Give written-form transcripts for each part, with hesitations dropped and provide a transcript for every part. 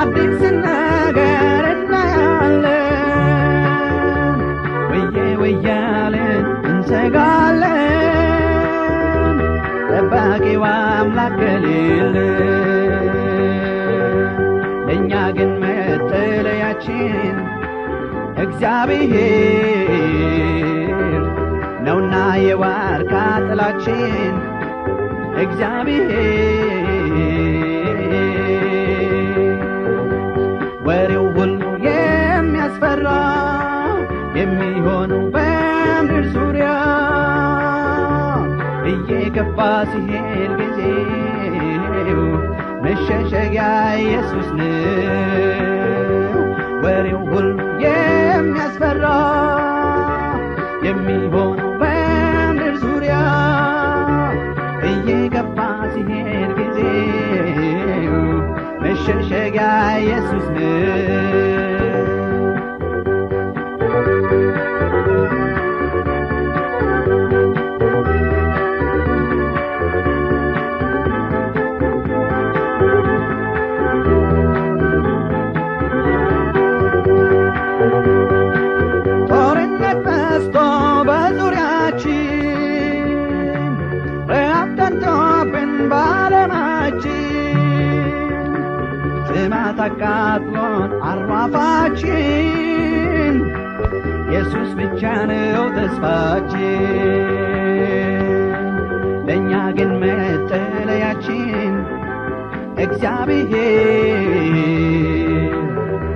አዲስ ነገር እናያለን ወየ ወያለን እንሰጋለን ጠባቂው አምላክ ከሌለን ለእኛ ግን መጠለያችን እግዚአብሔር ነውና የዋርካ ጥላችን እግዚአብሔር ወሬው ሁሉ የሚያስፈራ የሚሆነው በምድር ዙሪያ እየከፋ ሲሄድ ጊዜው መሸሸጊያ ኢየሱስ ነው ወሬው ሁሉ የሚያስፈራ የሚሆነው በምድር ዙሪያ እየገባ ሲሄድ ጊዜው መሸሸጊያ ኢየሱስ ነው ተቃጥሎን አርዋፋችን ኢየሱስ ብቻ ነው ተስፋችን ለእኛ ግን መጠለያችን እግዚአብሔር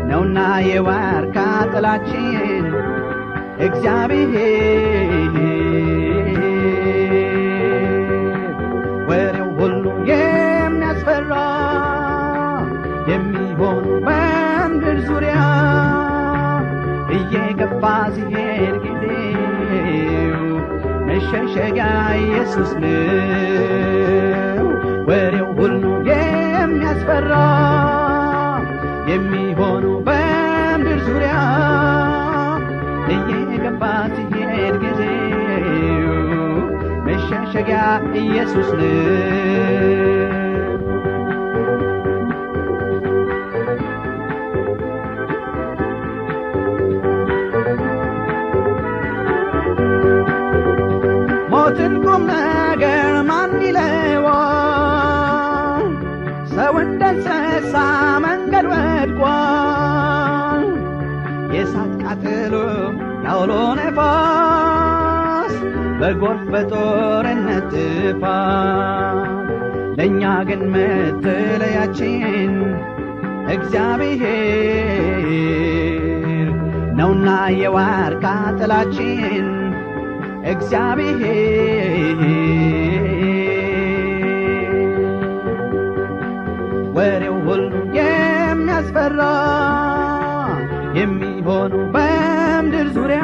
ነውና የዋርካ ጥላችን እግዚአብሔር ወሬው ሁሉ የሚያስፈራ የሚሆን በምድር ዙሪያ እየገፋ ሲሄድ ጊዜው መሸሸጊያ ኢየሱስ ነው ወሬው ሁሉ የሚያስፈራ የሚሆነው በምድር ዙሪያ እየገፋ ሲሄድ ጊዜው መሸሸጊያ ኢየሱስ ነው ሞትን ቁም ነገር ማን ይለዋል ሰው እንደ እንስሳ መንገድ ወድቋል የእሳት ቃጠሎ ያውሎ ነፋስ በጎርፍ በጦርነት ጥፋት ለእኛ ግን መጠለያችን እግዚአብሔር ነውና የዋርካ ጥላችን እግዚአብሔር ወሬው ሁሉ የሚያስፈራ የሚሆነው በምድር ዙሪያ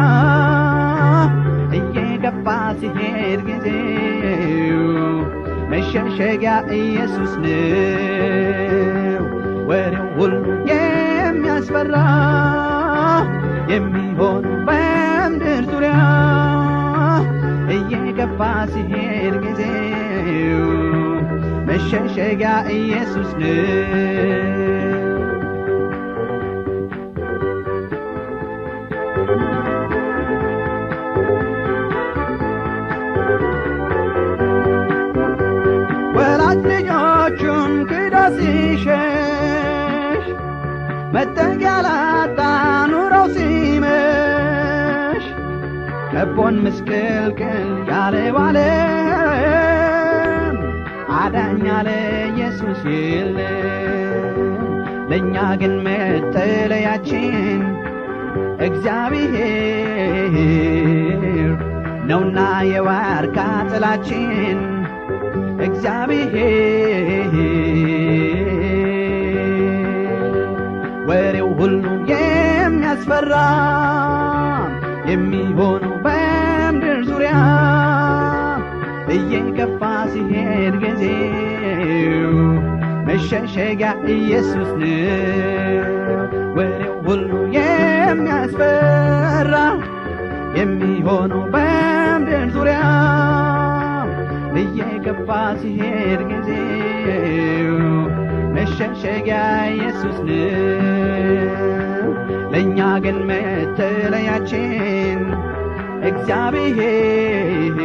እየገፋ ሲሄድ ጊዜው መሸሸጊያ ኢየሱስ ነው ወሬው ሁሉ የሚያስፈራ የሚሆነው በምድር ዙሪያ እየገፋ ሲሄድ ጊዜው መሸሸጊያ ኢየሱስ ነው ወላጅ ልጆቹን ክዶ ሲሸሽ መጠጊያ ላጣ ኑሮው ሲመሽ ከቦን ምስቅልቅል ያለው ዓለም አዳኝ ያለ ኢየሱስ የለም ለእኛ ግን መጠለያችን እግዚአብሔር ነውና የዋርካ ጥላችን እግዚአብሔር ወሬው ሁሉ የሚያስፈራ የሚሆነው በምድር ዙሪያ እየገፋ ሲሄድ ጊዜው መሸሸጊያ ኢየሱስ ነው ወሬው ሁሉ የሚያስፈራ የሚሆነው በምድር ዙሪያ እየገፋ ሲሄድ ጊዜው መሸሸጊያ ኢየሱስ ነው። ለእኛ ግን መጠለያችን እግዚአብሔር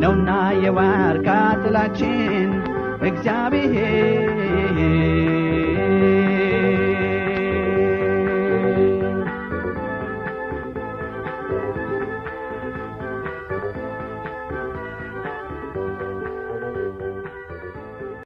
ነውና የዋርካ ጥላችን እግዚአብሔር